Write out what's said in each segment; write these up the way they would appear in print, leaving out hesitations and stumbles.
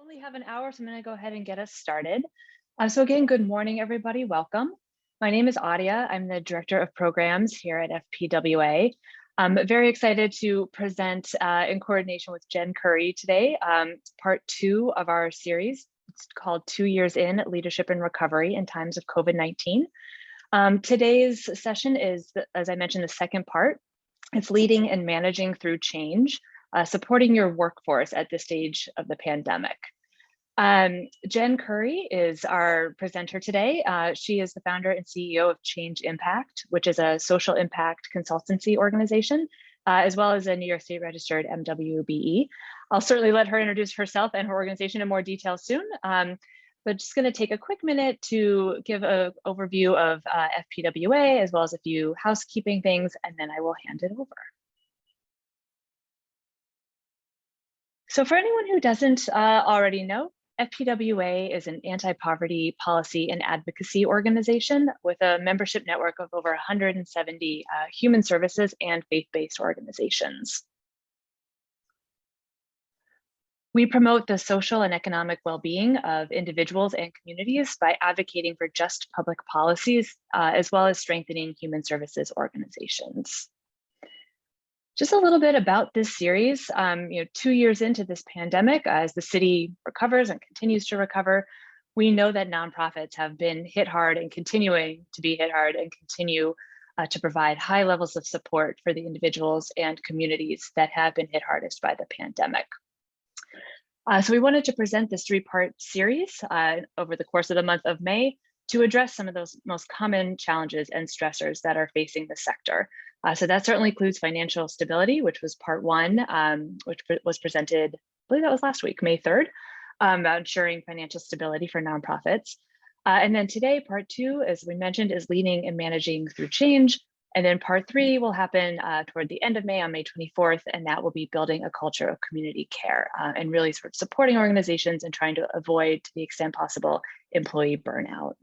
Only have an hour, so I'm going to go ahead and get us started. So again, good morning, everybody. Welcome. My name is Arija. I'm the Director of Programs here at FPWA. I'm very excited to present in coordination with Jen Curry today, part 2 of our series. It's called 2 Years in Leadership and Recovery in Times of COVID-19. Today's session is, as I mentioned, the second part. It's leading and managing through change, supporting your workforce at this stage of the pandemic. Jen Curry is our presenter today. She is the founder and CEO of Change Impact, which is a social impact consultancy organization, as well as a New York State registered MWBE. I'll certainly let her introduce herself and her organization in more detail soon, but just going to take a quick minute to give an overview of FPWA, as well as a few housekeeping things, and then I will hand it over. So for anyone who doesn't already know, FPWA is an anti-poverty policy and advocacy organization with a membership network of over 170 human services and faith-based organizations. We promote the social and economic well-being of individuals and communities by advocating for just public policies, as well as strengthening human services organizations. Just a little bit about this series. 2 years into this pandemic, as the city recovers and continues to recover, we know that nonprofits have been hit hard and continuing to be hit hard and continue to provide high levels of support for the individuals and communities that have been hit hardest by the pandemic. So we wanted to present this 3-part series over the course of the month of May to address some of those most common challenges and stressors that are facing the sector. So that certainly includes financial stability, which was part 1, which was presented, I believe that was last week, May 3rd, about ensuring financial stability for nonprofits. And then today, part 2, as we mentioned, is leading and managing through change. And then part 3 will happen toward the end of May on May 24th, and that will be building a culture of community care and really sort of supporting organizations and trying to avoid, to the extent possible, employee burnout.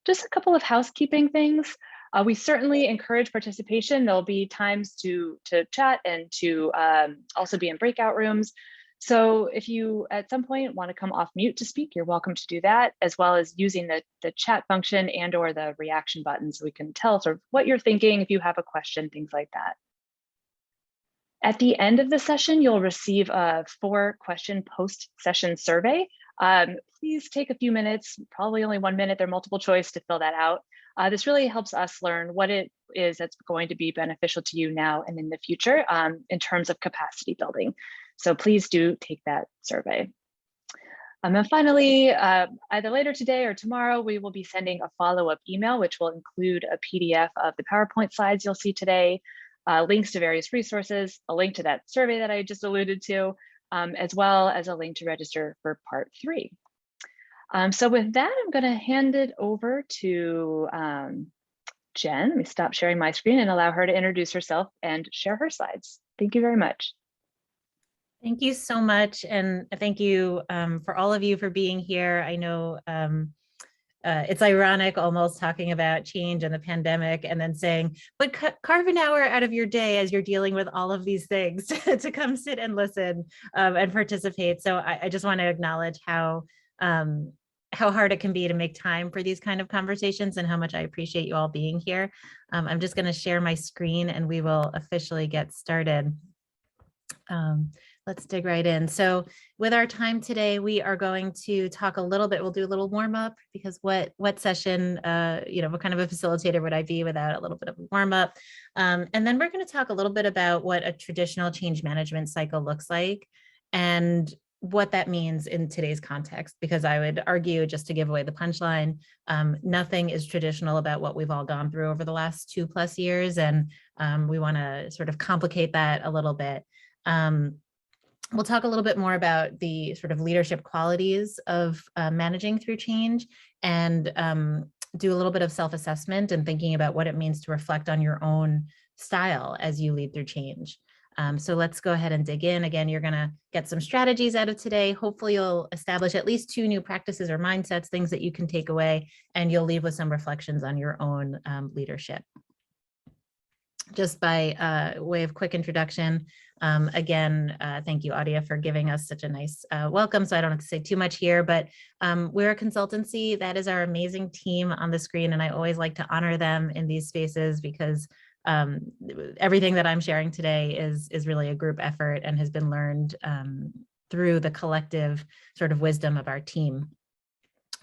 Just a couple of housekeeping things. We certainly encourage participation. There'll be times to chat and to also be in breakout rooms. So if you at some point want to come off mute to speak, you're welcome to do that, as well as using the chat function and or the reaction button so we can tell sort of what you're thinking, if you have a question, things like that. At the end of the session, you'll receive a 4-question post-session survey. Please take a few minutes, probably only 1 minute, they're multiple choice, to fill that out. This really helps us learn what it is that's going to be beneficial to you now and in the future in terms of capacity building. So please do take that survey. And finally, either later today or tomorrow, we will be sending a follow-up email, which will include a PDF of the PowerPoint slides you'll see today, links to various resources, a link to that survey that I just alluded to, as well as a link to register for part 3. So with that, I'm going to hand it over to Jen. Let me stop sharing my screen and allow her to introduce herself and share her slides. Thank you very much. Thank you so much. And thank you for all of you for being here. I know it's ironic almost talking about change and the pandemic and then saying, but carve an hour out of your day as you're dealing with all of these things to come sit and listen and participate. So I just want to acknowledge how hard it can be to make time for these kind of conversations and how much I appreciate you all being here. I'm just going to share my screen and we will officially get started. Let's dig right in. So with our time today, we are going to talk a little bit, we'll do a little warm up because what session, what kind of a facilitator would I be without a little bit of a warm up? And then we're going to talk a little bit about what a traditional change management cycle looks like and what that means in today's context, because I would argue, just to give away the punchline, nothing is traditional about what we've all gone through over the last 2+ years. And we want to sort of complicate that a little bit. We'll talk a little bit more about the sort of leadership qualities of managing through change and do a little bit of self-assessment and thinking about what it means to reflect on your own style as you lead through change. So let's go ahead and dig in. Again, you're going to get some strategies out of today. Hopefully you'll establish at least 2 new practices or mindsets, things that you can take away, and you'll leave with some reflections on your own leadership. just by way of quick introduction, again, thank you, Adia, for giving us such a nice welcome. So I don't have to say too much here, but we're a consultancy. That is our amazing team on the screen. And I always like to honor them in these spaces because everything that I'm sharing today is really a group effort and has been learned through the collective sort of wisdom of our team.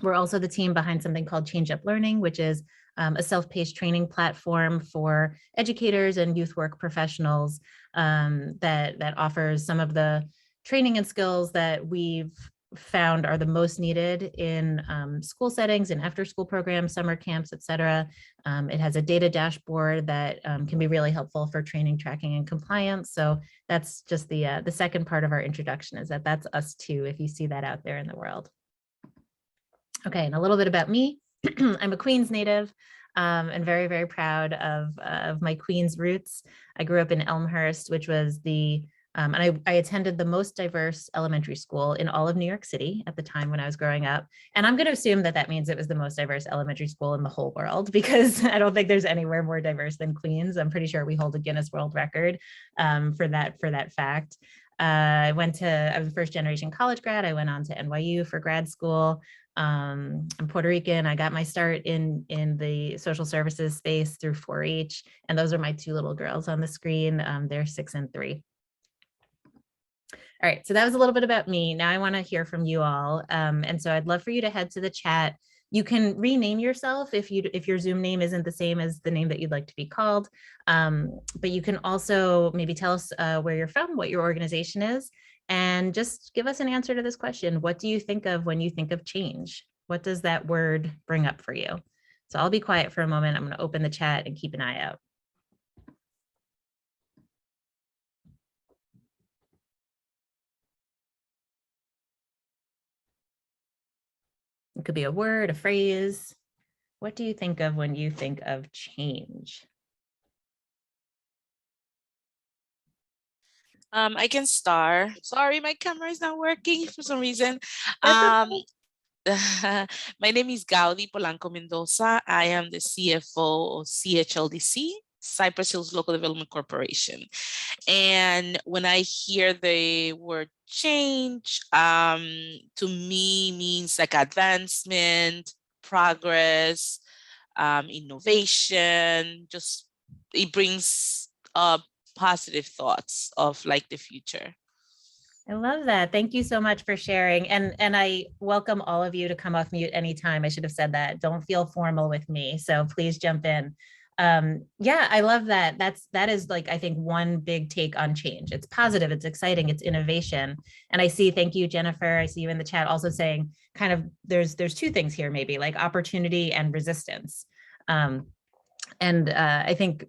We're also the team behind something called Change Up Learning, which is a self-paced training platform for educators and youth work professionals that offers some of the training and skills that we've found are the most needed in school settings and after school programs, summer camps, et cetera. It has a data dashboard that can be really helpful for training, tracking, and compliance. So that's just the second part of our introduction, is that that's us too, if you see that out there in the world. Okay, and a little bit about me. I'm a Queens native and very, very proud of my Queens roots. I grew up in Elmhurst, which was and I attended the most diverse elementary school in all of New York City at the time when I was growing up. And I'm going to assume that that means it was the most diverse elementary school in the whole world, because I don't think there's anywhere more diverse than Queens. I'm pretty sure we hold a Guinness World Record for that fact. I was a first generation college grad. I went on to NYU for grad school. I'm Puerto Rican. I got my start in the social services space through 4-H. And those are my two little girls on the screen. They're 6 and 3. All right, so that was a little bit about me. Now I want to hear from you all. And so I'd love for you to head to the chat. You can rename yourself if your Zoom name isn't the same as the name that you'd like to be called. But you can also maybe tell us where you're from, what your organization is, and just give us an answer to this question. What do you think of when you think of change? What does that word bring up for you? So I'll be quiet for a moment. I'm going to open the chat and keep an eye out. It could be a word, a phrase. What do you think of when you think of change? I can start. Sorry, my camera is not working for some reason. Okay. My name is Gaudi Polanco Mendoza. I am the CFO of CHLDC, Cypress Hills Local Development Corporation. And when I hear the word change, to me means like advancement, progress, innovation. Just it brings up positive thoughts of like the future. I love that. Thank you so much for sharing. And I welcome all of you to come off mute anytime. I should have said that. Don't feel formal with me. So please jump in. Yeah, I love that. That is like, I think, one big take on change. It's positive, it's exciting, it's innovation. And I see, thank you, Jennifer. I see you in the chat also saying kind of there's two things here, maybe like opportunity and resistance. I think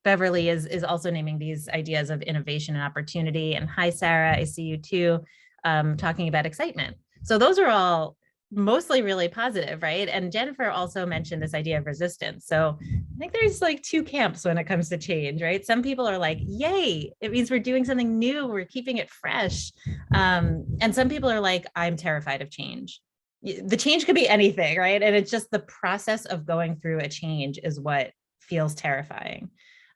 Beverly is also naming these ideas of innovation and opportunity. And hi, Sarah, I see you too, talking about excitement. So those are all mostly really positive, right? And Jennifer also mentioned this idea of resistance. So I think there's like two camps when it comes to change, right? Some people are like, yay, it means we're doing something new, we're keeping it fresh. And some people are like, I'm terrified of change. The change could be anything, right? And it's just the process of going through a change is what feels terrifying.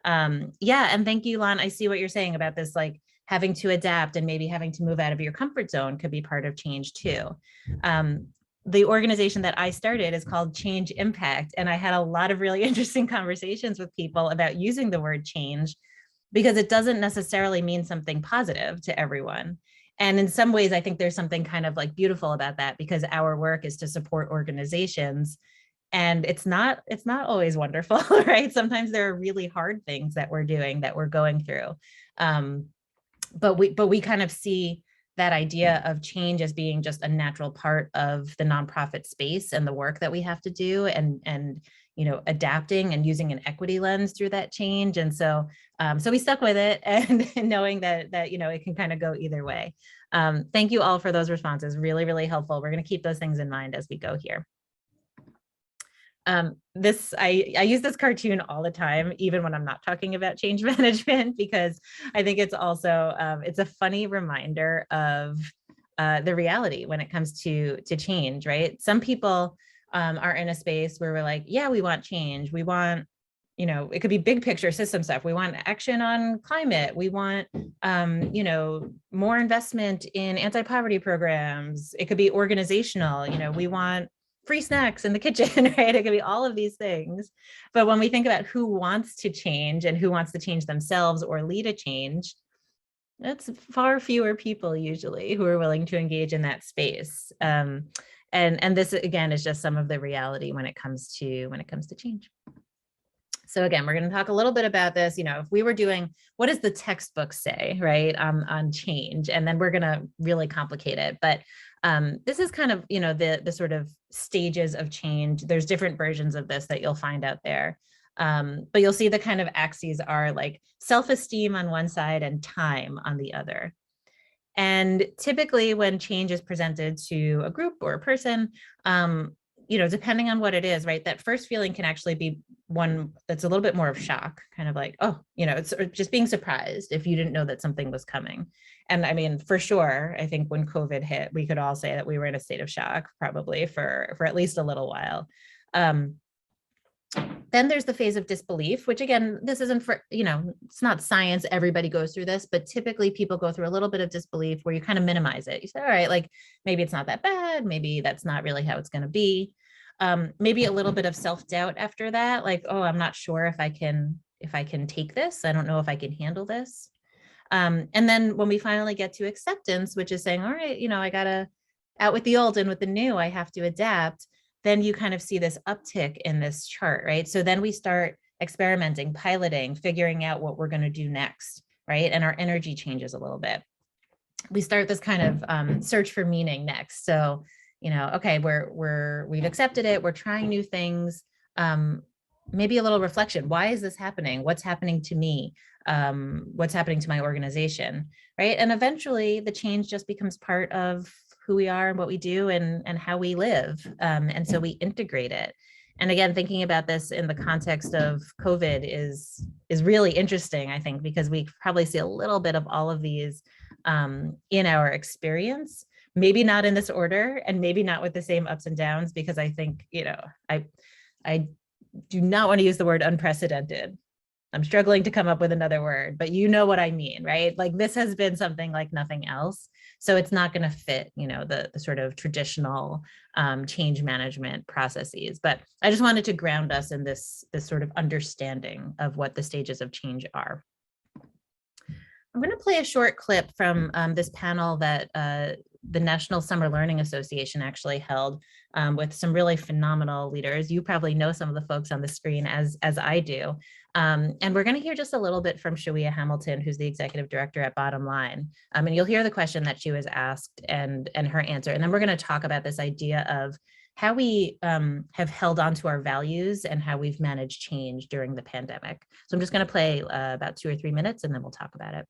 Yeah, and thank you, Lon. I see what you're saying about this, like having to adapt and maybe having to move out of your comfort zone could be part of change too. The organization that I started is called Change Impact, and I had a lot of really interesting conversations with people about using the word change because it doesn't necessarily mean something positive to everyone. And in some ways, I think there's something kind of like beautiful about that, because our work is to support organizations. And it's not always wonderful, right? Sometimes there are really hard things that we're doing, that we're going through. But we kind of see that idea of change as being just a natural part of the nonprofit space and the work that we have to do, and you know, adapting and using an equity lens through that change. And so we stuck with it, and knowing that you know, it can kind of go either way. Thank you all for those responses. Really, really helpful. We're going to keep those things in mind as we go here. I use this cartoon all the time, even when I'm not talking about change management, because I think it's also, it's a funny reminder of the reality when it comes to change, right? Some people are in a space where we're like, yeah, we want change. We want, you know, it could be big picture system stuff. We want action on climate. We want, you know, more investment in anti-poverty programs. It could be organizational, you know, we want free snacks in the kitchen, right? It could be all of these things. But when we think about who wants to change and who wants to change themselves or lead a change, that's far fewer people usually who are willing to engage in that space. And this again is just some of the reality when it comes to change. So again, we're going to talk a little bit about this. You know, if we were doing, what does the textbook say, right, on change? And then we're going to really complicate it. But this is kind of, you know, the sort of stages of change. There's different versions of this that you'll find out there. But you'll see the kind of axes are like self-esteem on one side and time on the other. And typically when change is presented to a group or a person, you know, depending on what it is, right, that first feeling can actually be one that's a little bit more of shock, kind of like, oh, you know, it's just being surprised if you didn't know that something was coming. And I mean, for sure, I think when COVID hit, we could all say that we were in a state of shock, probably for at least a little while. Then there's the phase of disbelief, which again, this isn't for, you know, it's not science, everybody goes through this, but typically people go through a little bit of disbelief where you kind of minimize it. You say, all right, like maybe it's not that bad, maybe that's not really how it's going to be. Maybe a little bit of self-doubt after that, like, oh, I'm not sure if I can take this. I don't know if I can handle this. And then when we finally get to acceptance, which is saying, all right, you know, I gotta out with the old and with the new, I have to adapt. Then you kind of see this uptick in this chart, right? So then we start experimenting, piloting, figuring out what we're going to do next, right? And our energy changes a little bit. We start this kind of search for meaning next. So, you know, okay, we've accepted it. We're trying new things. Maybe a little reflection. Why is this happening? What's happening to me? What's happening to my organization, right? And eventually the change just becomes part of who we are and what we do and how we live. And so we integrate it. And again, thinking about this in the context of COVID is really interesting, I think, because we probably see a little bit of all of these in our experience, maybe not in this order and maybe not with the same ups and downs, because I think, you know, I do not want to use the word unprecedented. I'm struggling to come up with another word, but you know what I mean, right? Like this has been something like nothing else. So it's not going to fit, you know, the sort of traditional change management processes. But I just wanted to ground us in this sort of understanding of what the stages of change are. I'm going to play a short clip from this panel that the National Summer Learning Association actually held with some really phenomenal leaders. You probably know some of the folks on the screen as I do. And we're going to hear just a little bit from Siaca Hamilton, who's the executive director at Bottom Line. And you'll hear the question that she was asked and her answer. And then we're going to talk about this idea of how we have held on to our values and how we've managed change during the pandemic. So I'm just going to play about 2 or 3 minutes and then we'll talk about it.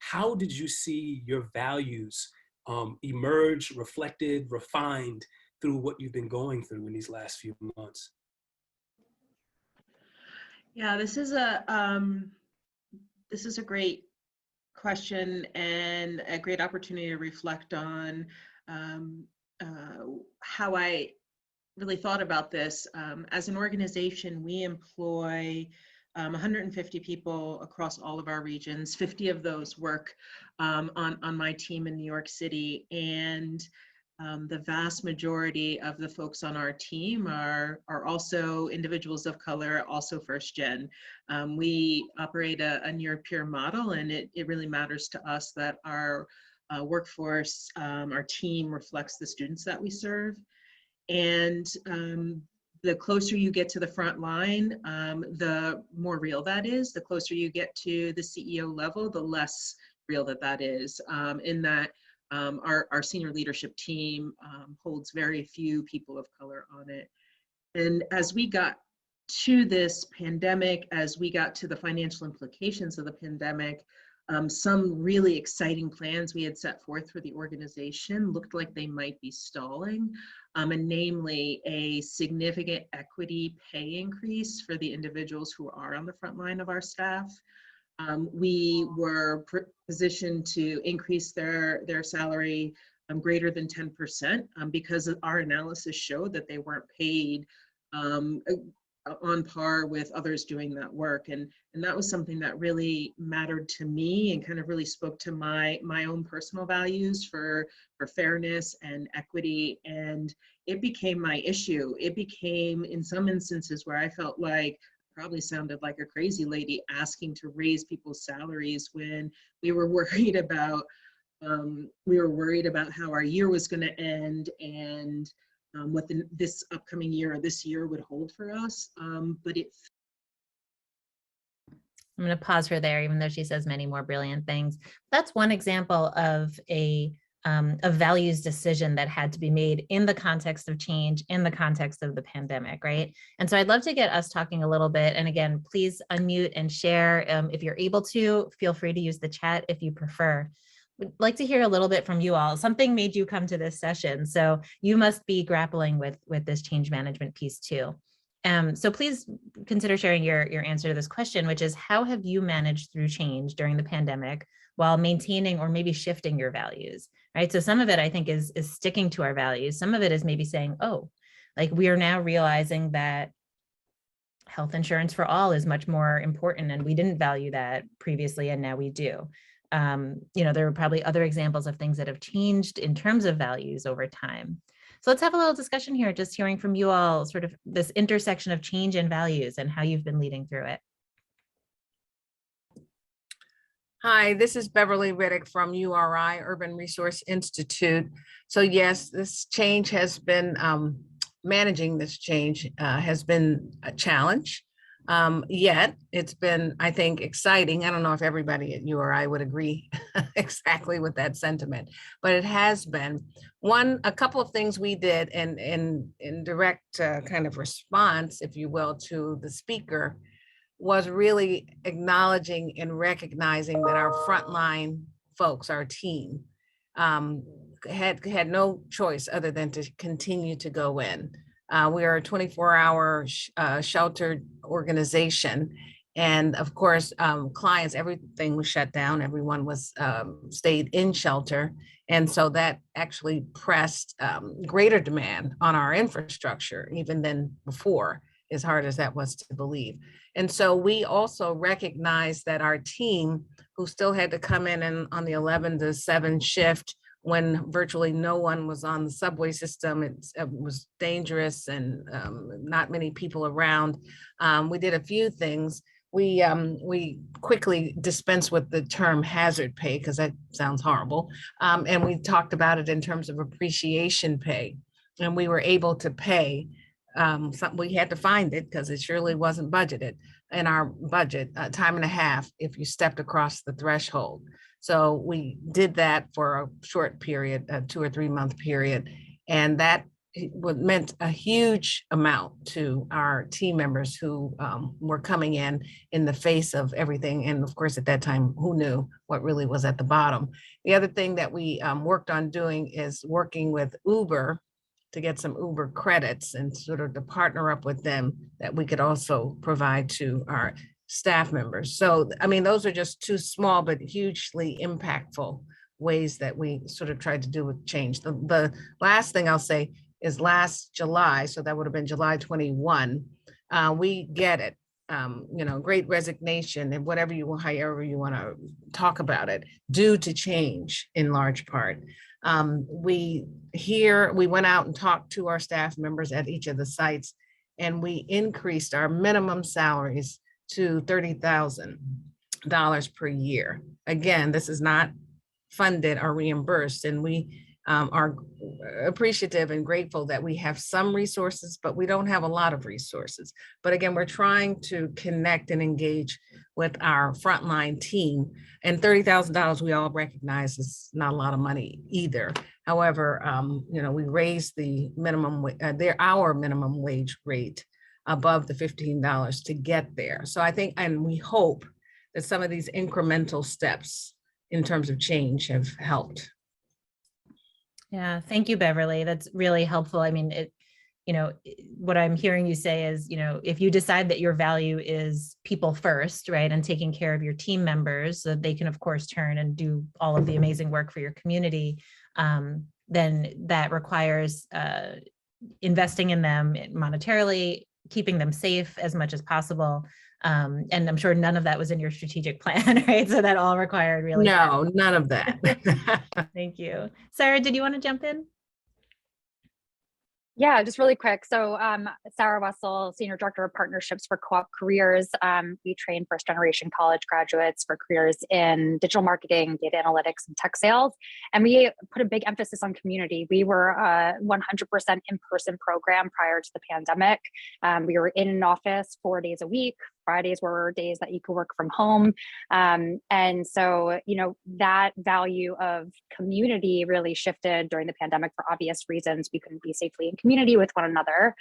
How did you see your values emerge, reflected, refined through what you've been going through in these last few months? Yeah, this is a great question and a great opportunity to reflect on how I really thought about this. As an organization, we employ 150 people across all of our regions. 50 of those work on my team in New York City, and the vast majority of the folks on our team are also individuals of color, also first gen. We operate a near peer model, and it really matters to us that our workforce, our team reflects the students that we serve. And the closer you get to the front line, the more real that is. The closer you get to the CEO level, the less real that is, in that our senior leadership team holds very few people of color on it. And as we got to this pandemic, as we got to the financial implications of the pandemic, some really exciting plans we had set forth for the organization looked like they might be stalling, and namely a significant equity pay increase for the individuals who are on the front line of our staff. We were positioned to increase their salary greater than 10% because our analysis showed that they weren't paid on par with others doing that work. And that was something that really mattered to me and kind of really spoke to my own personal values for fairness and equity. And it became my issue. It became, in some instances, where I felt like probably sounded like a crazy lady asking to raise people's salaries when we were worried about how our year was going to end and what this upcoming year or this year would hold for us. But I'm going to pause her there, even though she says many more brilliant things. That's one example of a values decision that had to be made in the context of change, in the context of the pandemic, right? And so I'd love to get us talking a little bit. And again, please unmute and share. If you're able to, feel free to use the chat if you prefer. We'd like to hear a little bit from you all. Something made you come to this session, so you must be grappling with this change management piece too. So please consider sharing your answer to this question, which is, how have you managed through change during the pandemic while maintaining or maybe shifting your values, right? So some of it, I think, is sticking to our values. Some of it is maybe saying, oh, like we are now realizing that health insurance for all is much more important, and we didn't value that previously, and now we do. There are probably other examples of things that have changed in terms of values over time. So let's have a little discussion here, just hearing from you all, sort of this intersection of change and values and how you've been leading through it. Hi, this is Beverly Riddick from URI, Urban Resource Institute. So yes, this change has been, managing this change has been a challenge. Yet it's been, I think, exciting. I don't know if everybody at URI would agree exactly with that sentiment, but it has been. A couple of things we did in direct kind of response, if you will, to the speaker, was really acknowledging and recognizing that our frontline folks, our team, had no choice other than to continue to go in. We are a 24-hour sheltered organization. And of course, clients, everything was shut down. Everyone was stayed in shelter. And so that actually pressed greater demand on our infrastructure, even than before, as hard as that was to believe. And so we also recognized that our team, who still had to come in on the 11 to 7 shift, when virtually no one was on the subway system, it was dangerous and not many people around. We did a few things. We quickly dispensed with the term hazard pay, because that sounds horrible. And we talked about it in terms of appreciation pay. And we were able to pay, we had to find it because it surely wasn't budgeted in our budget, time and a half if you stepped across the threshold. So we did that for a short period, a 2 or 3 month period. And that meant a huge amount to our team members who were coming in the face of everything. And of course, at that time, who knew what really was at the bottom? The other thing that we worked on doing is working with Uber to get some Uber credits and sort of to partner up with them that we could also provide to our staff members. So, I mean, those are just 2 small but hugely impactful ways that we sort of tried to do with change. The last thing I'll say is last July, so that would have been July 21, we get it, great resignation and however you want to talk about it, due to change in large part. We went out and talked to our staff members at each of the sites, and we increased our minimum salaries to $30,000 per year. Again, this is not funded or reimbursed, and we are appreciative and grateful that we have some resources, but we don't have a lot of resources. But again, we're trying to connect and engage with our frontline team, and $30,000 we all recognize is not a lot of money either. However, we raised the minimum, our minimum wage rate above the $15 to get there. So I think, and we hope that some of these incremental steps in terms of change have helped. Yeah, thank you, Beverly. That's really helpful. I mean, what I'm hearing you say is, if you decide that your value is people first, right, and taking care of your team members so that they can, of course, turn and do all of the amazing work for your community, then that requires investing in them monetarily, keeping them safe as much as possible. And I'm sure none of that was in your strategic plan, right? So that all required really. No, none of that. Thank you. Sarah, did you want to jump in? Yeah, just really quick. So Sarah Wessel, Senior Director of Partnerships for Co-op Careers. We train first generation college graduates for careers in digital marketing, data analytics, and tech sales. And we put a big emphasis on community. We were a 100% in-person program prior to the pandemic. We were in an office 4 days a week. Fridays were days that you could work from home. And so, you know, that value of community really shifted during the pandemic for obvious reasons. We couldn't be safely in community with one another.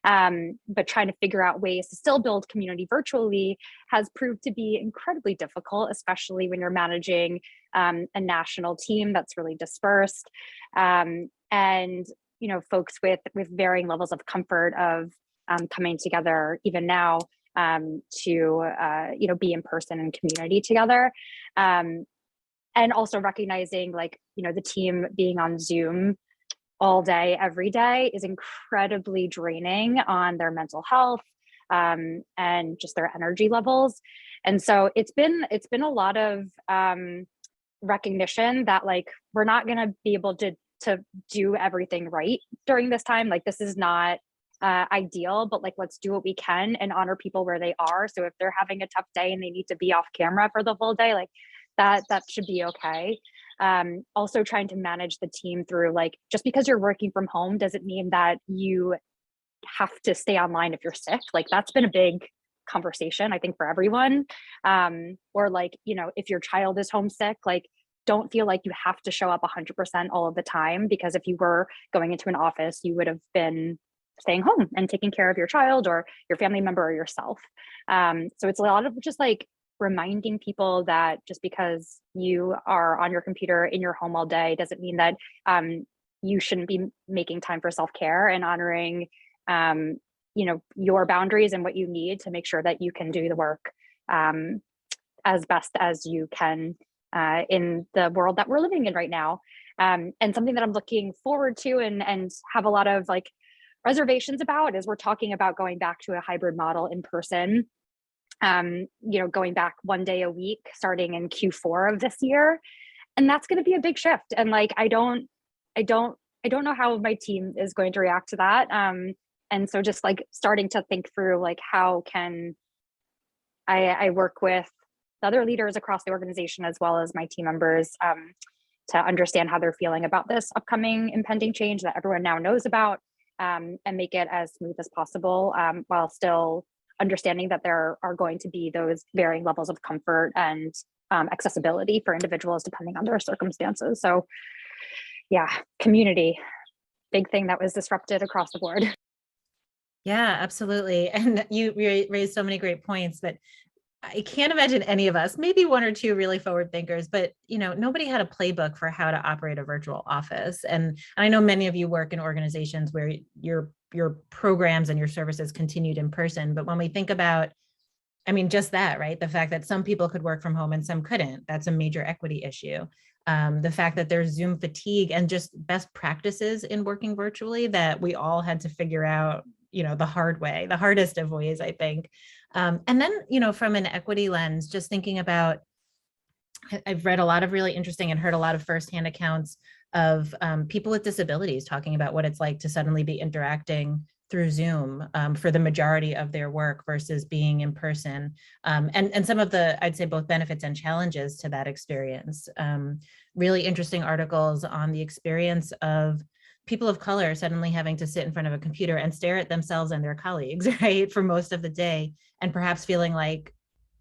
But trying to figure out ways to still build community virtually has proved to be incredibly difficult, especially when you're managing a national team that's really dispersed. And, you know, folks with varying levels of comfort of coming together even now to you know, be in person and community together, and also recognizing, like, you know, the team being on Zoom all day every day is incredibly draining on their mental health and just their energy levels. And so it's been a lot of recognition that, like, we're not going to be able to do everything right during this time. Like, this is not ideal, but like, let's do what we can and honor people where they are. So if they're having a tough day and they need to be off camera for the full day, like that should be okay. Also trying to manage the team through, like, just because you're working from home doesn't mean that you have to stay online if you're sick. Like, that's been a big conversation, I think, for everyone. Or like, you know, if your child is homesick, like, don't feel like you have to show up 100% all of the time, because if you were going into an office, you would have been staying home and taking care of your child or your family member or yourself. So it's a lot of just like reminding people that just because you are on your computer in your home all day doesn't mean that you shouldn't be making time for self-care and honoring you know, your boundaries and what you need to make sure that you can do the work as best as you can in the world that we're living in right now. And something that I'm looking forward to and have a lot of like reservations about is we're talking about going back to a hybrid model in person, you know, going back 1 day a week starting in Q4 of this year. And that's going to be a big shift. And like, I don't know how my team is going to react to that. And so just like starting to think through, like, how can I work with the other leaders across the organization as well as my team members to understand how they're feeling about this upcoming impending change that everyone now knows about. And make it as smooth as possible, while still understanding that there are going to be those varying levels of comfort and accessibility for individuals depending on their circumstances. So yeah, community, big thing that was disrupted across the board. Yeah, absolutely. And you raised so many great points, but I can't imagine any of us, maybe one or two really forward thinkers, but you know, nobody had a playbook for how to operate a virtual office. And I know many of you work in organizations where your programs and your services continued in person. But when we think about, I mean, just that, right? The fact that some people could work from home and some couldn't, that's a major equity issue. The fact that there's Zoom fatigue and just best practices in working virtually that we all had to figure out, you know, the hard way, the hardest of ways, I think. And then, you know, from an equity lens, just thinking about, I've read a lot of really interesting and heard a lot of firsthand accounts of people with disabilities talking about what it's like to suddenly be interacting through Zoom for the majority of their work versus being in person. And some of the, I'd say both benefits and challenges to that experience. Really interesting articles on the experience of people of color suddenly having to sit in front of a computer and stare at themselves and their colleagues, right, for most of the day, and perhaps feeling like,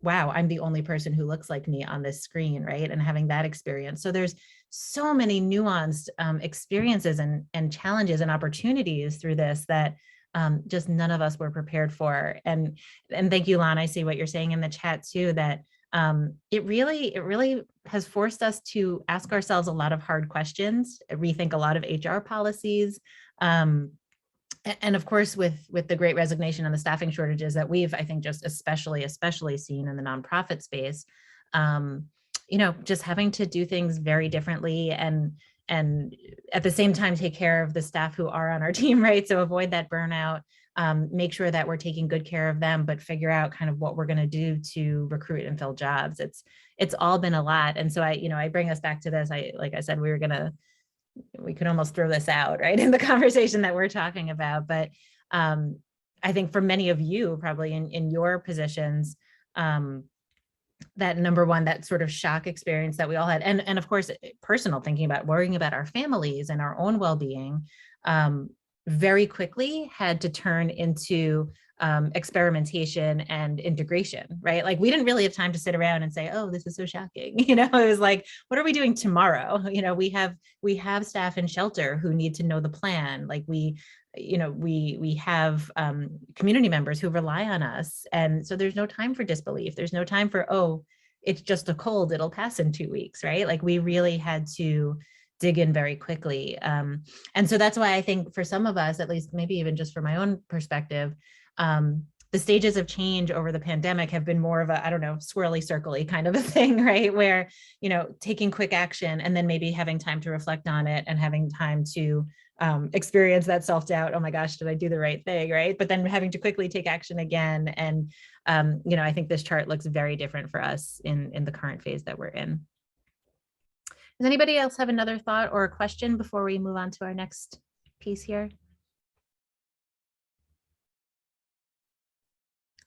wow, I'm the only person who looks like me on this screen, right, and having that experience. So there's so many nuanced experiences and challenges and opportunities through this that just none of us were prepared for. And thank you, Lon. I see what you're saying in the chat too, that it really has forced us to ask ourselves a lot of hard questions, rethink a lot of HR policies. And of course, with the Great Resignation and the staffing shortages that we've, I think, just especially seen in the nonprofit space, you know, just having to do things very differently and at the same time take care of the staff who are on our team, right? So avoid that burnout. make sure that we're taking good care of them, but figure out kind of what we're going to do to recruit and fill jobs. It's all been a lot. And so I bring us back to this. Like I said, we could almost throw this out, right, in the conversation that we're talking about. But I think for many of you, probably in your positions, that number one, that sort of shock experience that we all had, and of course, personal thinking about worrying about our families and our own well-being, very quickly had to turn into experimentation and integration, right? Like we didn't really have time to sit around and say, oh, this is so shocking. It was like, what are we doing tomorrow? We have staff in shelter who need to know the plan. Like we have community members who rely on us. And so there's no time for disbelief. There's no time for, oh, it's just a cold, it'll pass in 2 weeks, right? Like we really had to dig in very quickly. And so that's why I think for some of us, at least maybe even just from my own perspective, the stages of change over the pandemic have been more of a, I don't know, swirly circly kind of a thing, right? Where, taking quick action and then maybe having time to reflect on it and having time to experience that self-doubt. Oh my gosh, did I do the right thing, right? But then having to quickly take action again. And, I think this chart looks very different for us in the current phase that we're in. Does anybody else have another thought or a question before we move on to our next piece here?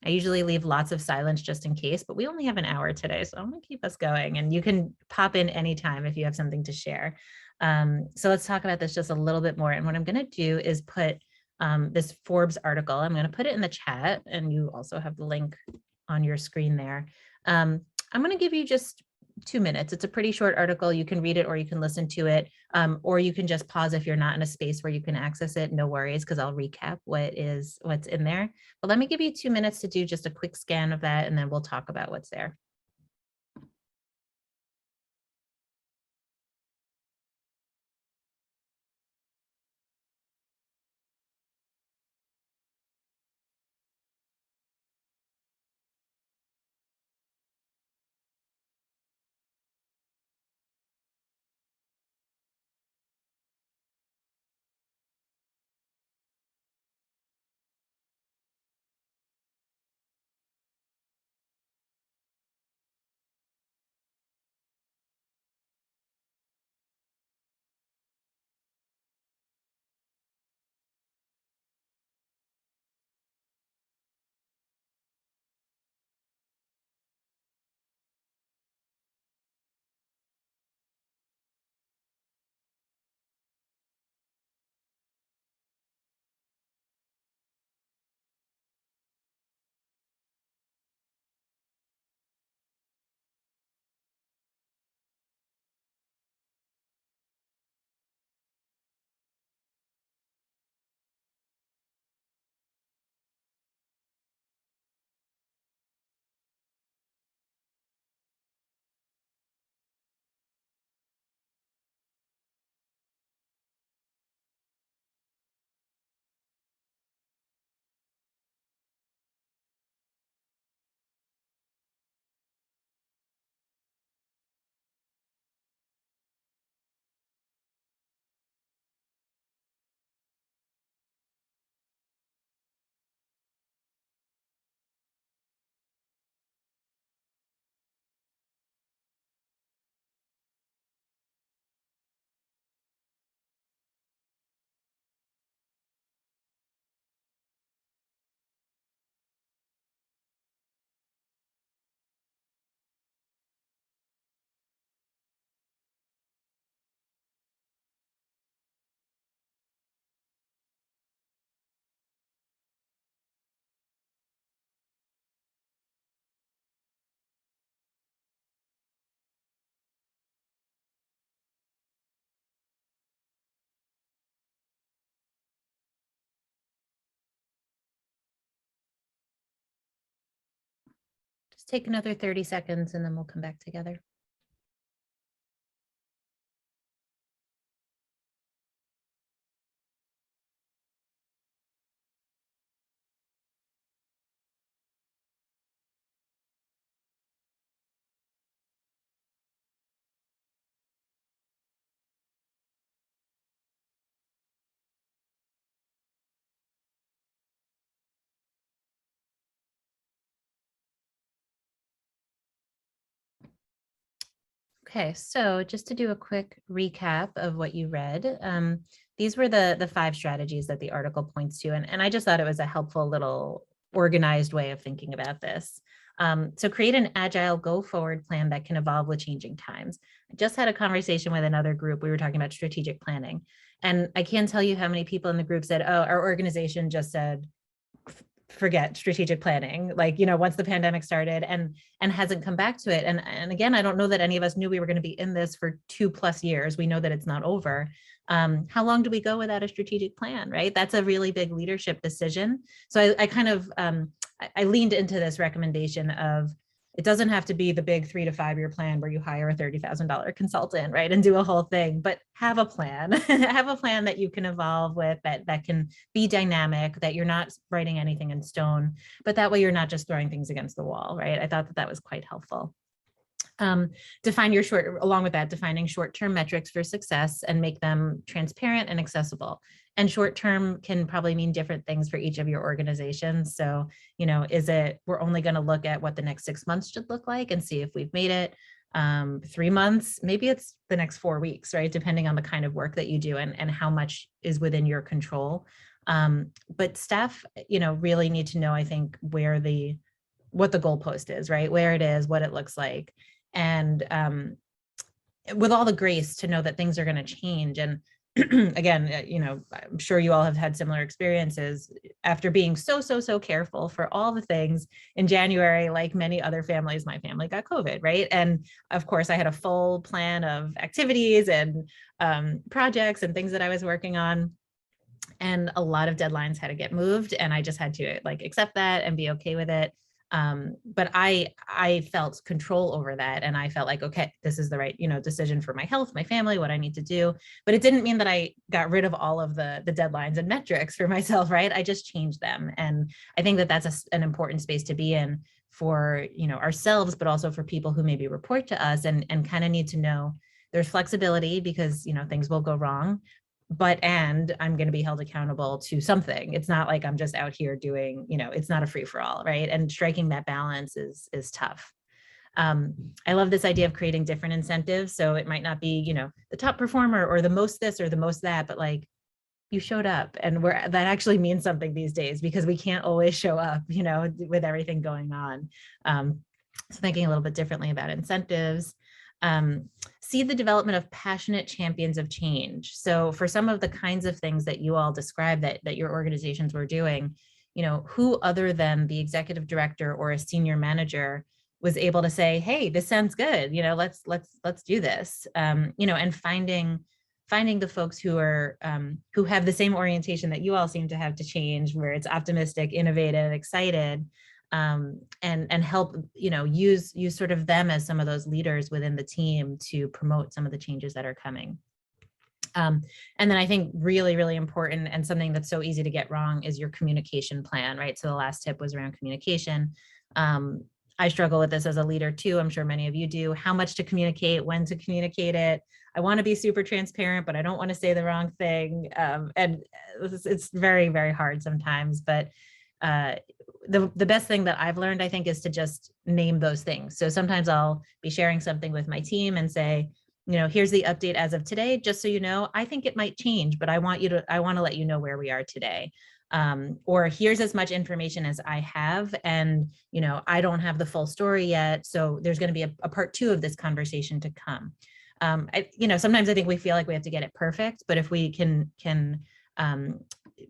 I usually leave lots of silence just in case, but we only have an hour today, so I'm gonna keep us going, and you can pop in anytime if you have something to share. So let's talk about this just a little bit more. And what I'm gonna do is put this Forbes article, I'm gonna put it in the chat, and you also have the link on your screen there. I'm gonna give you just 2 minutes. It's a pretty short article. You can read it or you can listen to it, or you can just pause if you're not in a space where you can access it. No worries, because I'll recap what's in there. But let me give you 2 minutes to do just a quick scan of that, and then we'll talk about what's there. Just take another 30 seconds and then we'll come back together. Okay, so just to do a quick recap of what you read, these were the 5 strategies that the article points to, and I just thought it was a helpful little organized way of thinking about this. So create an agile go forward plan that can evolve with changing times. I just had a conversation with another group. We were talking about strategic planning, and I can't tell you how many people in the group said, oh, our organization just said, forget strategic planning, like, once the pandemic started, and hasn't come back to it. And again, I don't know that any of us knew we were going to be in this for 2+ years. We know that it's not over. How long do we go without a strategic plan, right? That's a really big leadership decision. So I kind of, I leaned into this recommendation of, it doesn't have to be the big 3 to 5 year plan where you hire a $30,000 consultant, right, and do a whole thing, but have a plan. Have a plan that you can evolve with, that can be dynamic, that you're not writing anything in stone, but that way you're not just throwing things against the wall, right? I thought that was quite helpful. Define your along with that, defining short-term metrics for success and make them transparent and accessible. And short-term can probably mean different things for each of your organizations. So, is it, we're only going to look at what the next 6 months should look like and see if we've made it. 3 months, maybe it's the next 4 weeks, right? Depending on the kind of work that you do and how much is within your control. But staff, really need to know, I think, what the goalpost is, right? Where it is, what it looks like. And with all the grace to know that things are going to change. And again, I'm sure you all have had similar experiences after being so careful for all the things in January. Like many other families, my family got COVID, right? And of course, I had a full plan of activities and projects and things that I was working on. And a lot of deadlines had to get moved, and I just had to accept that and be okay with it. But I felt control over that, and I felt like, okay, this is the right, decision for my health, my family, what I need to do. But it didn't mean that I got rid of all of the deadlines and metrics for myself, right? I just changed them. And I think that that's an important space to be in for, ourselves, but also for people who maybe report to us and kind of need to know there's flexibility because, things will go wrong. And I'm going to be held accountable to something. It's not like I'm just out here doing, it's not a free for all, right? And striking that balance is tough. I love this idea of creating different incentives. So it might not be, the top performer or the most this or the most that, but you showed up, and that actually means something these days because we can't always show up, with everything going on. So thinking a little bit differently about incentives. See the development of passionate champions of change. So for some of the kinds of things that you all described that your organizations were doing, who other than the executive director or a senior manager was able to say, hey, this sounds good, let's do this, and finding the folks who are who have the same orientation that you all seem to have to change, where it's optimistic, innovative, excited, and help, use sort of them as some of those leaders within the team to promote some of the changes that are coming. And then I think really, really important, and something that's so easy to get wrong, is your communication plan, right? So the last tip was around communication. I struggle with this as a leader too. I'm sure many of you do. How much to communicate, when to communicate it. I want to be super transparent, but I don't want to say the wrong thing. And it's very, very hard sometimes, but the best thing that I've learned, I think, is to just name those things. So sometimes I'll be sharing something with my team and say, here's the update as of today, just so you know, I think it might change, but I want to let you know where we are today. Or here's as much information as I have, and I don't have the full story yet, so there's going to be a part 2 of this conversation to come. Sometimes I think we feel like we have to get it perfect, but if we can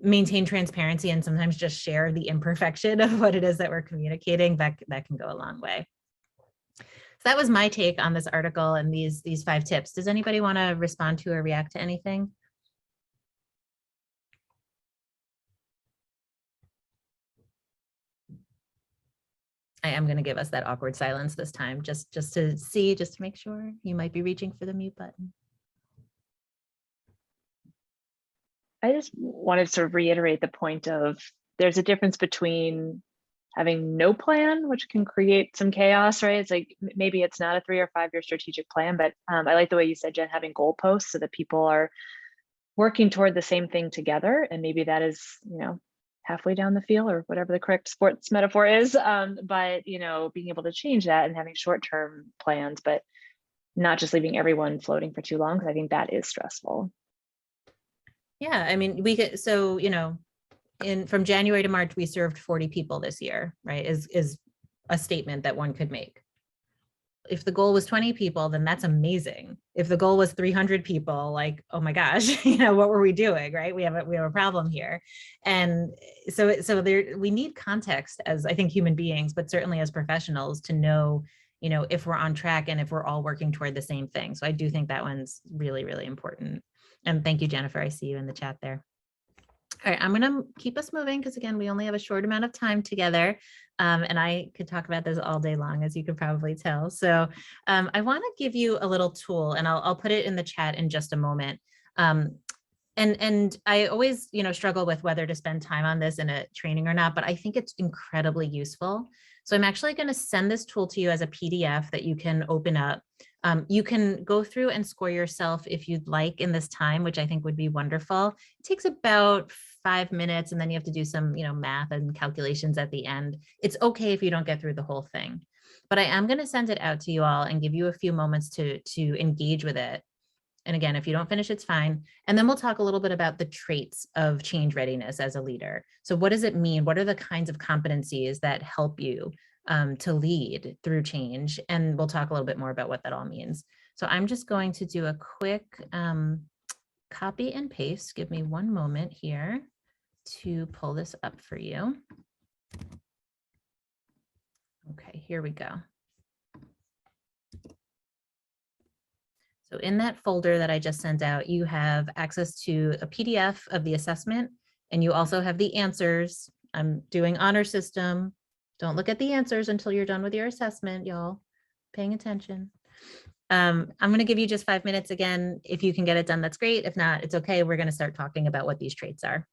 maintain transparency and sometimes just share the imperfection of what it is that we're communicating, that can go a long way. So that was my take on this article and these 5 tips. Does anybody want to respond to or react to anything? I am going to give us that awkward silence this time, just to make sure. You might be reaching for the mute button. I just wanted to reiterate the point of there's a difference between having no plan, which can create some chaos, right? It's like maybe it's not a 3 or 5 year strategic plan, but I like the way you said, Jen, having goalposts so that people are working toward the same thing together. And maybe that is, halfway down the field or whatever the correct sports metaphor is. But, being able to change that and having short-term plans, but not just leaving everyone floating for too long, because I think that is stressful. Yeah, I mean, we could, so, you know, from January to March, we served 40 people this year, right? Is a statement that one could make. If the goal was 20 people, then that's amazing. If the goal was 300 people, like, oh my gosh, you know, what were we doing, right? We have a problem here. And so there, we need context as, I think, human beings, but certainly as professionals, to know, you know, if we're on track and if we're all working toward the same thing. So I do think that one's really, really important. And thank you, Jennifer. I see you in the chat there. All right, I'm going to keep us moving because, again, we only have a short amount of time together. And I could talk about this all day long, as you could probably tell. So I want to give you a little tool, and I'll put it in the chat in just a moment. And I always, you know, struggle with whether to spend time on this in a training or not, but I think it's incredibly useful. So I'm actually going to send this tool to you as a PDF that you can open up. You can go through and score yourself if you'd like in this time, which I think would be wonderful. It takes about 5 minutes, and then you have to do some, you know, math and calculations at the end. It's okay if you don't get through the whole thing, but I am going to send it out to you all and give you a few moments to engage with it. And again, if you don't finish, it's fine. And then we'll talk a little bit about the traits of change readiness as a leader. So what does it mean? What are the kinds of competencies that help you to lead through change? And we'll talk a little bit more about what that all means. So I'm just going to do a quick copy and paste. Give me one moment here to pull this up for you. Okay, here we go. So in that folder that I just sent out, you have access to a PDF of the assessment, and you also have the answers. I'm doing honor system. Don't look at the answers until you're done with your assessment, y'all. Paying attention. I'm going to give you just 5 minutes again. If you can get it done, that's great. If not, it's okay. We're going to start talking about what these traits are.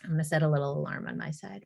I'm going to set a little alarm on my side.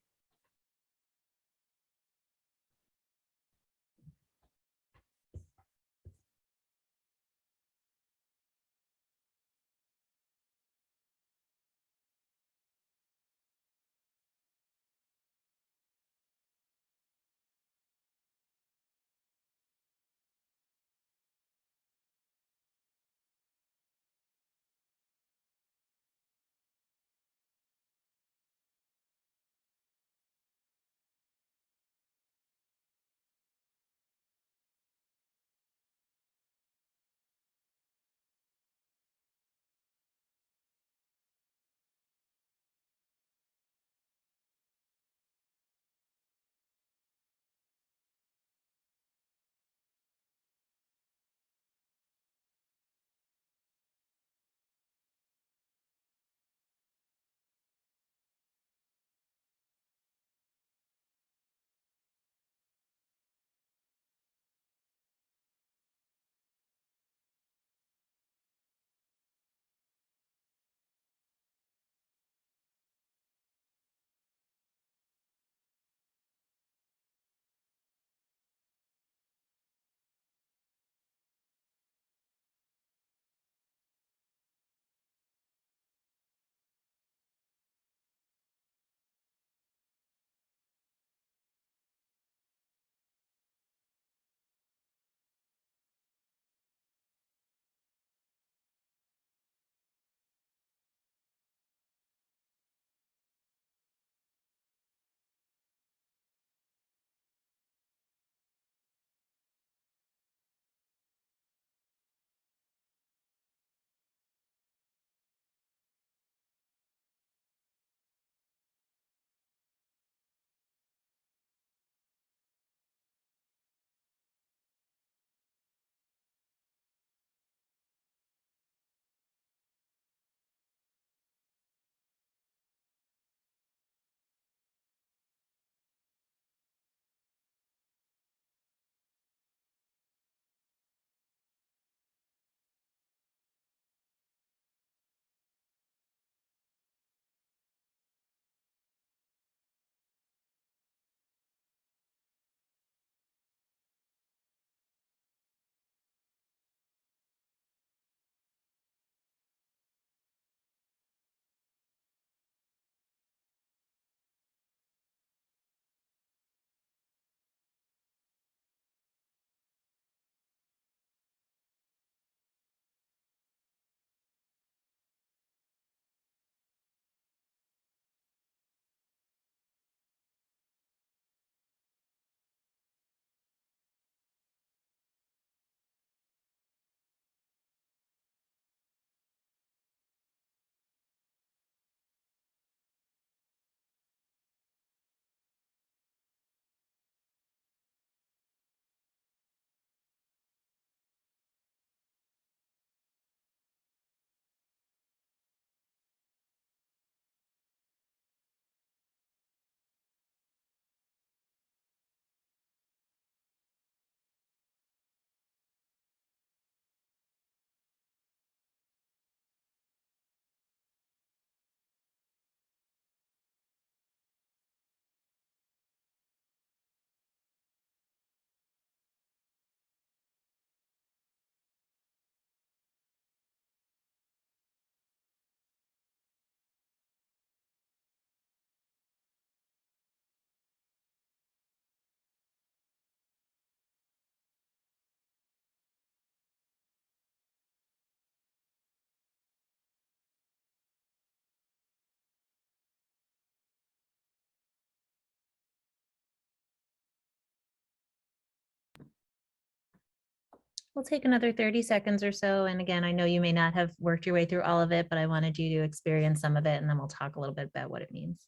We'll take another 30 seconds or so. And again, I know you may not have worked your way through all of it, but I wanted you to experience some of it, and then we'll talk a little bit about what it means.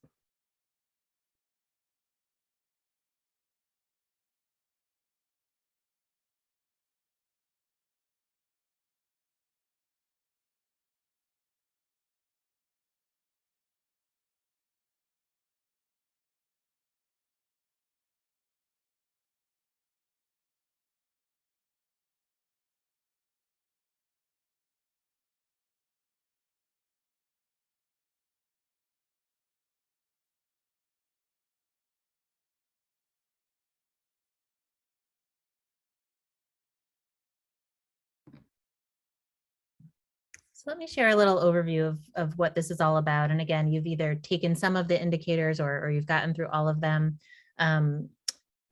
So let me share a little overview of what this is all about. And again, you've either taken some of the indicators or you've gotten through all of them.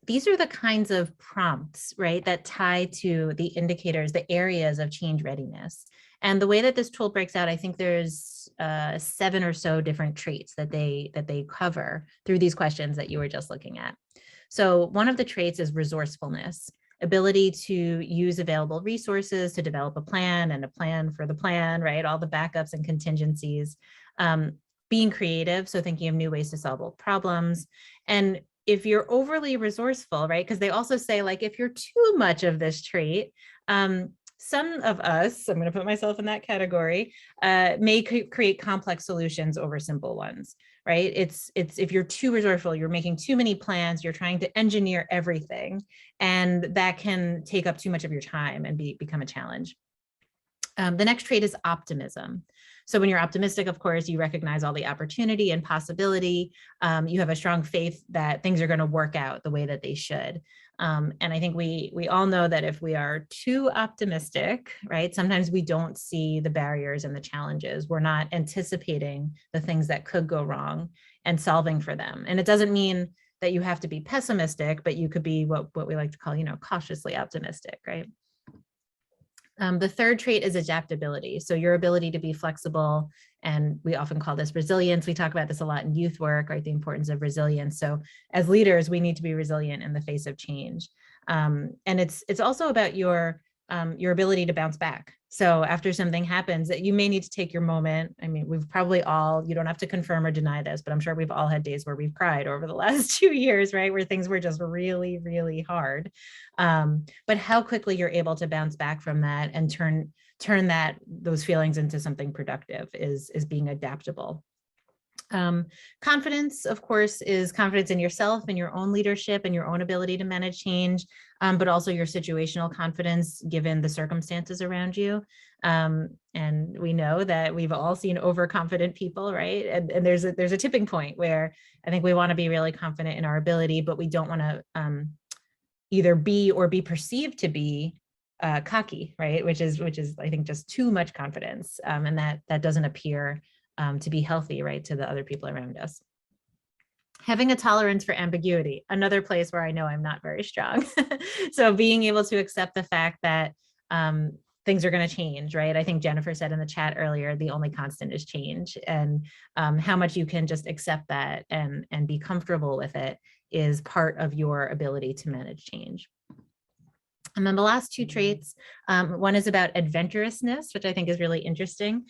These are the kinds of prompts, right, that tie to the indicators, the areas of change readiness. And the way that this tool breaks out, I think there's 7 or so different traits that they cover through these questions that you were just looking at. So one of the traits is resourcefulness, ability to use available resources to develop a plan and a plan for the plan, right? All the backups and contingencies. Being creative, so thinking of new ways to solve old problems. And if you're overly resourceful, right? Because they also say, like, if you're too much of this trait, some of us, I'm going to put myself in that category, may create complex solutions over simple ones, right? It's if you're too resourceful, you're making too many plans, you're trying to engineer everything, and that can take up too much of your time and become a challenge. The next trait is optimism. So when you're optimistic, of course, you recognize all the opportunity and possibility. You have a strong faith that things are going to work out the way that they should. And I think we all know that if we are too optimistic, right, sometimes we don't see the barriers and the challenges. We're not anticipating the things that could go wrong and solving for them. And it doesn't mean that you have to be pessimistic, but you could be what we like to call, cautiously optimistic, right? The third trait is adaptability. So your ability to be flexible, and we often call this resilience. We talk about this a lot in youth work, right? The importance of resilience. So as leaders, we need to be resilient in the face of change. And it's also about your ability to bounce back. So after something happens, that you may need to take your moment. I mean, we've probably all, you don't have to confirm or deny this, but I'm sure we've all had days where we've cried over the last 2 years, right? Where things were just really, really hard. But how quickly you're able to bounce back from that and turn those feelings into something productive is being adaptable. Confidence, of course, is confidence in yourself and your own leadership and your own ability to manage change, but also your situational confidence given the circumstances around you. And we know that we've all seen overconfident people, right? And there's a tipping point where I think we want to be really confident in our ability, but we don't want to either be or be perceived to be cocky, right? Which is I think just too much confidence, and that doesn't appear to be healthy, right, to the other people around us. Having a tolerance for ambiguity, another place where I know I'm not very strong. So being able to accept the fact that things are going to change, right? I think Jennifer said in the chat earlier, the only constant is change, and how much you can just accept that and be comfortable with it is part of your ability to manage change. And then the last 2 traits, one is about adventurousness, which I think is really interesting.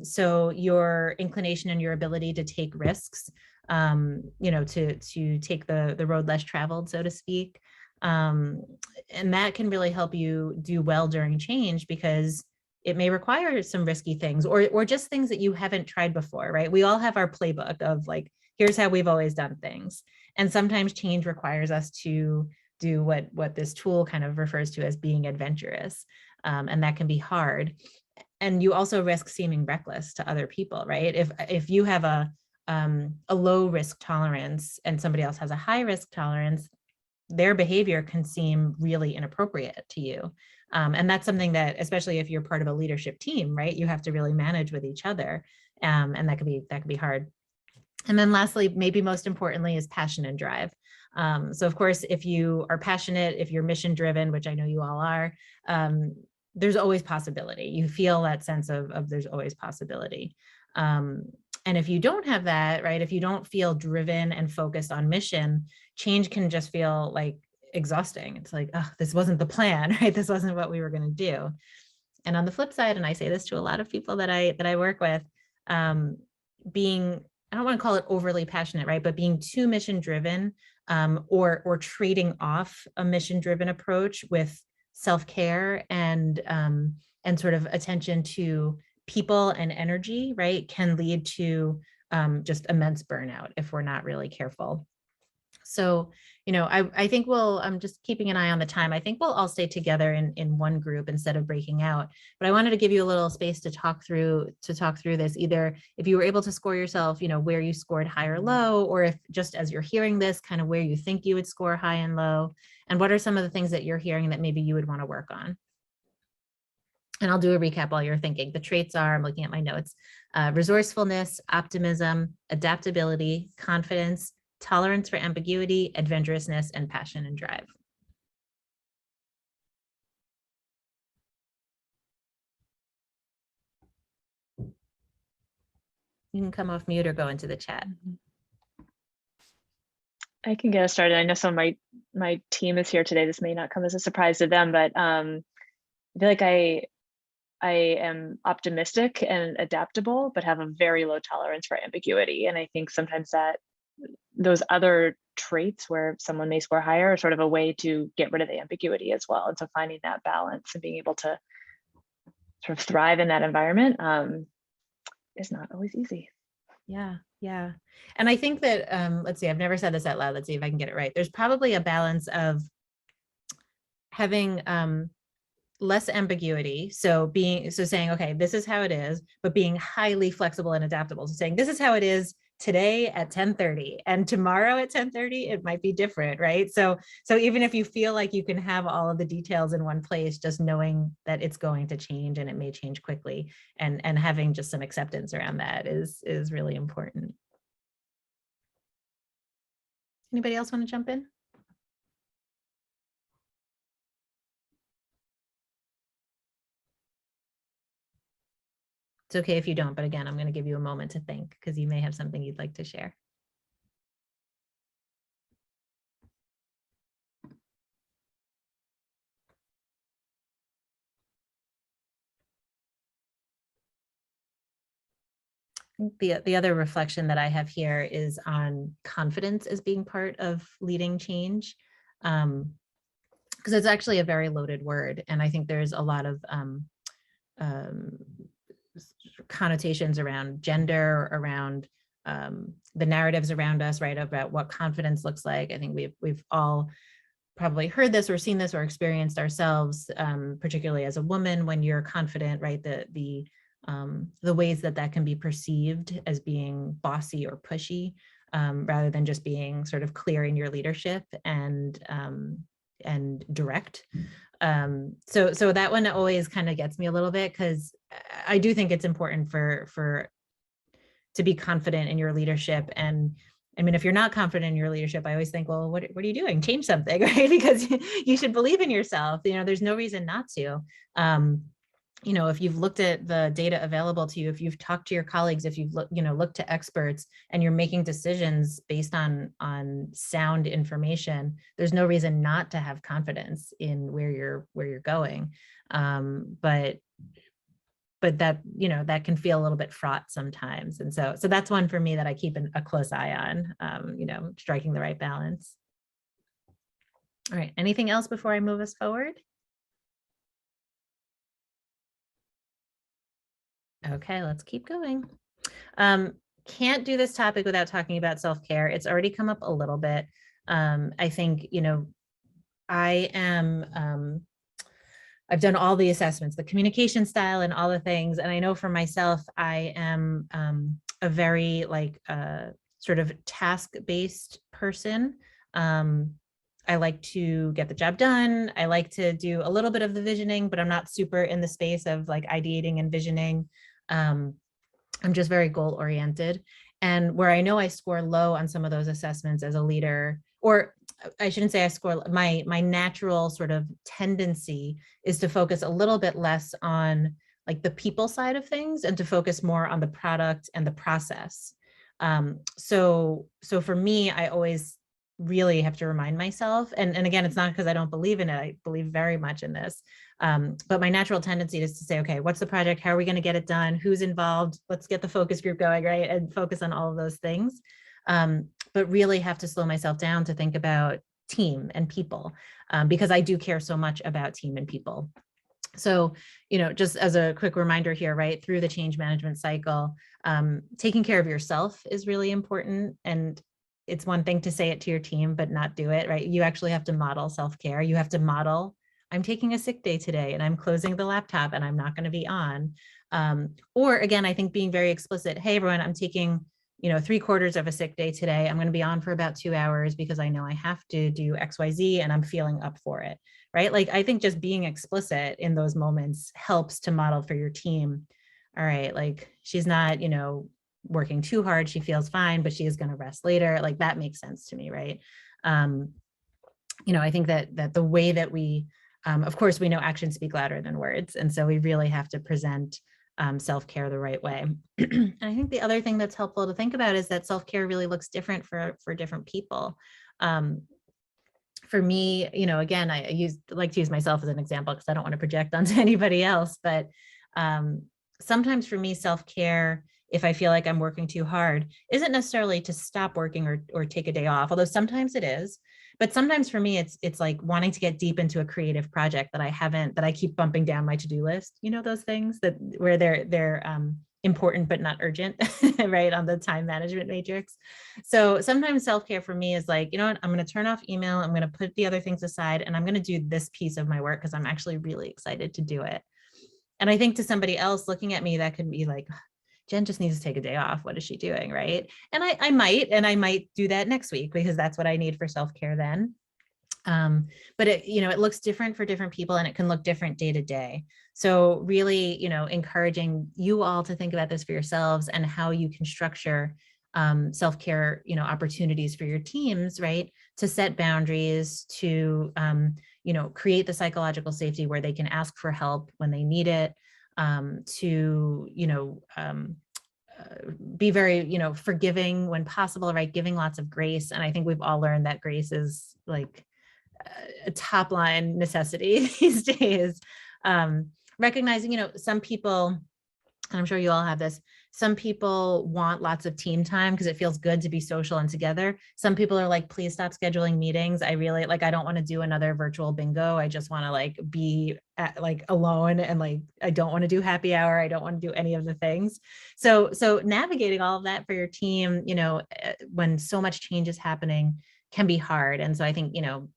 So your inclination and your ability to take risks, to take the road less traveled, so to speak. And that can really help you do well during change, because it may require some risky things or just things that you haven't tried before, right? We all have our playbook of, like, here's how we've always done things. And sometimes change requires us to do what this tool kind of refers to as being adventurous. And that can be hard. And you also risk seeming reckless to other people, right? If you have a low risk tolerance and somebody else has a high risk tolerance, their behavior can seem really inappropriate to you. And that's something that, especially if you're part of a leadership team, right, you have to really manage with each other. And that could be hard. And then lastly, maybe most importantly, is passion and drive. So of course, if you are passionate, if you're mission driven, which I know you all are, there's always possibility. You feel that sense of there's always possibility. And if you don't have that, right, if you don't feel driven and focused on mission, change can just feel like exhausting. It's like, oh, this wasn't the plan, right? This wasn't what we were going to do. And on the flip side, and I say this to a lot of people that I work with, being, I don't want to call it overly passionate, right? But being too mission driven, or trading off a mission driven approach with self-care and sort of attention to people and energy, right, can lead to just immense burnout if we're not really careful. So, you know, I think I'm just keeping an eye on the time. I think we'll all stay together in one group instead of breaking out. But I wanted to give you a little space to talk through this, either if you were able to score yourself, you know, where you scored high or low, or if just as you're hearing this, kind of where you think you would score high and low, and what are some of the things that you're hearing that maybe you would want to work on. And I'll do a recap while you're thinking. The traits are, I'm looking at my notes, resourcefulness, optimism, adaptability, confidence, tolerance for ambiguity, adventurousness, and passion and drive. You can come off mute or go into the chat. I can get us started. I know some of my team is here today. This may not come as a surprise to them, but I feel like I am optimistic and adaptable, but have a very low tolerance for ambiguity. And I think sometimes that those other traits where someone may score higher are sort of a way to get rid of the ambiguity as well. And so finding that balance and being able to sort of thrive in that environment is not always easy. Yeah. Yeah. And I think that, let's see, I've never said this out loud. Let's see if I can get it right. There's probably a balance of having less ambiguity. So saying, okay, this is how it is, but being highly flexible and adaptable. So saying, this is how it is today at 10:30 and tomorrow at 10:30, it might be different, right? So even if you feel like you can have all of the details in one place, just knowing that it's going to change and it may change quickly, and having just some acceptance around that is really important. Anybody else want to jump in? It's okay if you don't, but again, I'm going to give you a moment to think because you may have something you'd like to share. The other reflection that I have here is on confidence as being part of leading change, because it's actually a very loaded word. And I think there's a lot of connotations around gender, around the narratives around us, right, about what confidence looks like. I think we've all probably heard this or seen this or experienced ourselves, particularly as a woman, when you're confident, right, the ways that can be perceived as being bossy or pushy, rather than just being sort of clear in your leadership and direct. So that one always kind of gets me a little bit, because I do think it's important to be confident in your leadership. And I mean, if you're not confident in your leadership, I always think, well, what are you doing? Change something, right? Because you should believe in yourself. You know, there's no reason not to. You know, if you've looked at the data available to you, if you've talked to your colleagues, if you've looked to experts, and you're making decisions based on sound information, there's no reason not to have confidence in where you're going. But that, that can feel a little bit fraught sometimes. And so that's one for me that I keep a close eye on, striking the right balance. All right, anything else before I move us forward? Okay, let's keep going. Can't do this topic without talking about self-care. It's already come up a little bit. I think, I am, I've done all the assessments, the communication style and all the things. And I know for myself, I am a very sort of task-based person. I like to get the job done. I like to do a little bit of the visioning, but I'm not super in the space of ideating and visioning. I'm just very goal oriented. And where I know I score low on some of those assessments as a leader, or I shouldn't say I score, my natural sort of tendency is to focus a little bit less on the people side of things and to focus more on the product and the process. So for me, I always really have to remind myself, and again, it's not because I don't believe in it, I believe very much in this, but my natural tendency is to say, okay, what's the project, how are we going to get it done, who's involved, let's get the focus group going, right, and focus on all of those things, but really have to slow myself down to think about team and people, because I do care so much about team and people. So, just as a quick reminder here, right, through the change management cycle, taking care of yourself is really important. And it's one thing to say it to your team, but not do it, right? You actually have to model self-care. You have to model, I'm taking a sick day today and I'm closing the laptop and I'm not going to be on. Or again, I think being very explicit, hey, everyone, I'm taking 3/4 of a sick day today. I'm going to be on for about 2 hours because I know I have to do XYZ and I'm feeling up for it, right? Like, I think just being explicit in those moments helps to model for your team. All right, like, she's not, working too hard. She feels fine, but she is going to rest later. Like, that makes sense to me, right? I think that the way that we, of course, we know actions speak louder than words. And so we really have to present self-care the right way. And I think the other thing that's helpful to think about is that self-care really looks different for different people. For me, again, I like to use myself as an example because I don't want to project onto anybody else, but sometimes for me, self-care, if I feel like I'm working too hard, isn't necessarily to stop working or take a day off, although sometimes it is. But sometimes for me, it's like wanting to get deep into a creative project that I keep bumping down my to-do list, those things where they're important but not urgent, right, on the time management matrix. So sometimes self-care for me is like, I'm going to turn off email, I'm going to put the other things aside, and I'm going to do this piece of my work because I'm actually really excited to do it. And I think to somebody else looking at me, that could be like, Jen just needs to take a day off. What is she doing, right? And I might do that next week because that's what I need for self-care then. But it looks different for different people, and it can look different day to day. So really, encouraging you all to think about this for yourselves and how you can structure self-care, opportunities for your teams, right? To set boundaries, to, create the psychological safety where they can ask for help when they need it, to, be very, forgiving when possible, right? Giving lots of grace. And I think we've all learned that grace is like a top line necessity these days. Recognizing, some people, and I'm sure you all have this, some people want lots of team time because it feels good to be social and together. Some people are like, please stop scheduling meetings. I don't want to do another virtual bingo. I just want to be alone, and I don't want to do happy hour. I don't want to do any of the things. So navigating all of that for your team, when so much change is happening, can be hard. And so I think,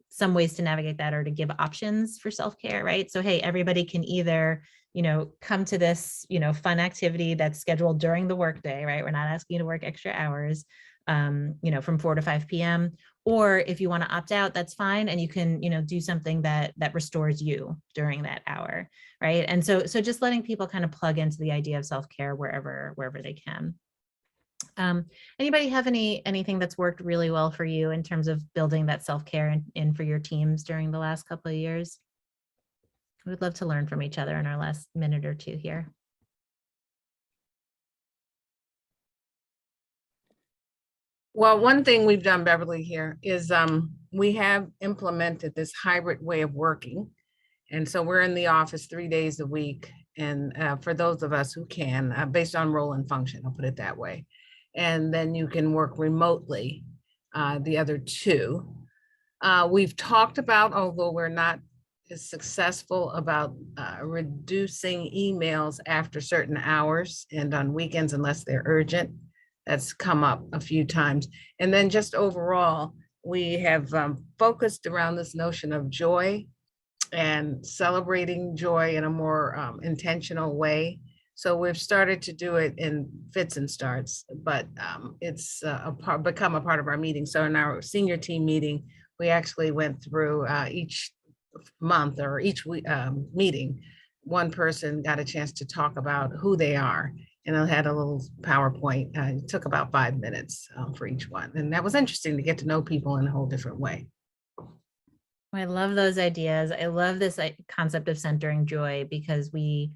some ways to navigate that are to give options for self-care, right? So, hey, everybody can either, come to this, fun activity that's scheduled during the workday, right? We're not asking you to work extra hours, from 4 to 5 p.m. Or if you want to opt out, that's fine. And you can, do something that restores you during that hour, right? And so just letting people kind of plug into the idea of self-care wherever they can. Anybody have anything that's worked really well for you in terms of building that self-care in for your teams during the last couple of years? We'd love to learn from each other in our last minute or two here. Well, one thing we've done, Beverly, here is we have implemented this hybrid way of working. And so we're in the office 3 days a week. And for those of us who can, based on role and function, I'll put it that way. And then you can work remotely, the other 2. We've talked about, although we're not as successful, about reducing emails after certain hours and on weekends unless they're urgent. That's come up a few times. And then just overall, we have focused around this notion of joy and celebrating joy in a more intentional way. So we've started to do it in fits and starts, but it's become a part of our meeting. So in our senior team meeting, we actually went through each month or each meeting, one person got a chance to talk about who they are. And I had a little PowerPoint. It took about 5 minutes for each one. And that was interesting to get to know people in a whole different way. I love those ideas. I love this concept of centering joy, because we,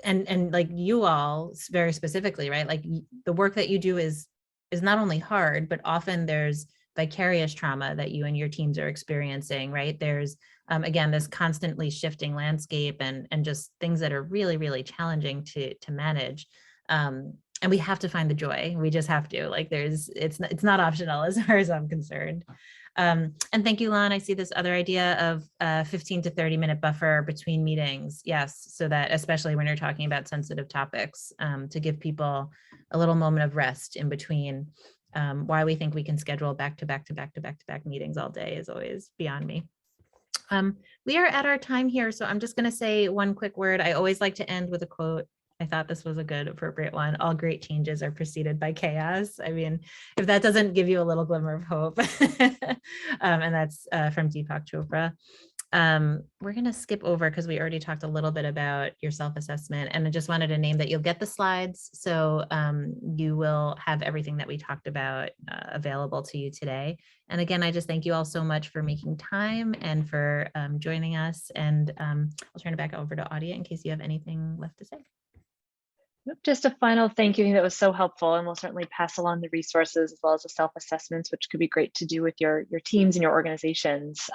and like you all very specifically, right? Like the work that you do is not only hard, but often there's vicarious trauma that you and your teams are experiencing, right? There's, again, this constantly shifting landscape and just things that are really, really challenging to manage. And we have to find the joy. We just have to, like, it's not optional as far as I'm concerned. And thank you, Lon. I see this other idea of 15 to 30 minute buffer between meetings. Yes, so that especially when you're talking about sensitive topics, to give people a little moment of rest in between. Why we think we can schedule back to back meetings all day is always beyond me. We are at our time here, so I'm just going to say one quick word. I always like to end with a quote. I thought this was a good, appropriate one. All great changes are preceded by chaos. I mean, if that doesn't give you a little glimmer of hope, and that's from Deepak Chopra. We're going to skip over because we already talked a little bit about your self-assessment, and I just wanted to name that you'll get the slides. So you will have everything that we talked about available to you today. And again, I just thank you all so much for making time and for joining us. And I'll turn it back over to Audia in case you have anything left to say. Just a final thank you. I think that was so helpful, and we'll certainly pass along the resources as well as the self-assessments, which could be great to do with your teams and your organizations.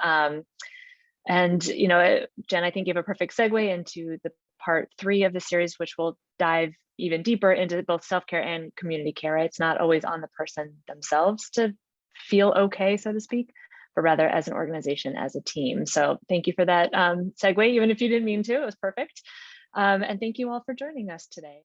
And you know, Jen, I think you have a perfect segue into the part 3 of the series, which will dive even deeper into both self-care and community care. Right? It's not always on the person themselves to feel okay, so to speak, but rather as an organization, as a team. So thank you for that segue, even if you didn't mean to. It was perfect. And thank you all for joining us today.